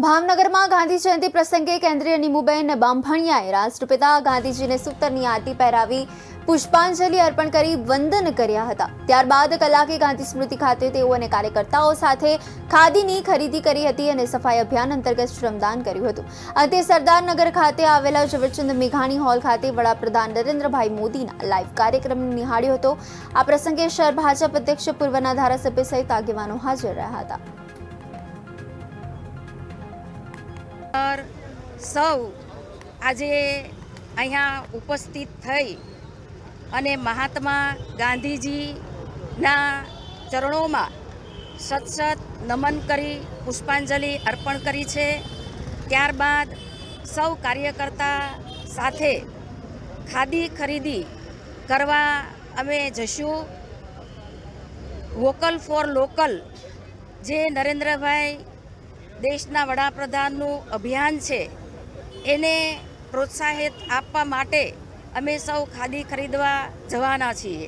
ભાવનગરમાં ગાંધી જયંતિ પ્રસંગે કેન્દ્રીય નીમુબેન બામભણિયાએ રાષ્ટ્રપિતા ગાંધીજીને સૂતરની આરતી પહેરાવી પુષ્પાંજલિ અર્પણ કરી વંદન કર્યા હતા। ત્યારબાદ કલાકે ગાંધી સ્મૃતિ ખાતે તેઓ અને કાર્યકર્તાઓ સાથે ખાદીની ખરીદી કરી હતી અને સફાઈ અભિયાન અંતર્ગત શ્રમદાન કર્યું હતું। અંતે સરદારનગર ખાતે આવેલા ઝવેરચંદ મેઘાણી હોલ ખાતે વડાપ્રધાન નરેન્દ્રભાઈ મોદીના લાઈવ કાર્યક્રમને નિહાળ્યો હતો। આ પ્રસંગે શહેર ભાજપ અધ્યક્ષ પૂર્વના ધારાસભ્ય સહિત આગેવાનો હાજર રહ્યા હતા। સૌ આજે અહીંયા ઉપસ્થિત થઈ અને મહાત્મા ગાંધીજીના ચરણોમાં સતસત નમન કરી પુષ્પાંજલિ અર્પણ કરી છે। ત્યારબાદ સૌ કાર્યકર્તા સાથે ખાદી ખરીદી કરવા અમે જશું। વોકલ ફોર લોકલ જે નરેન્દ્રભાઈ દેશના વડાપ્રધાનનું અભિયાન છે એને પ્રોત્સાહિત આપવા માટે અમે સૌ ખાદી ખરીદવા જવાના છીએ।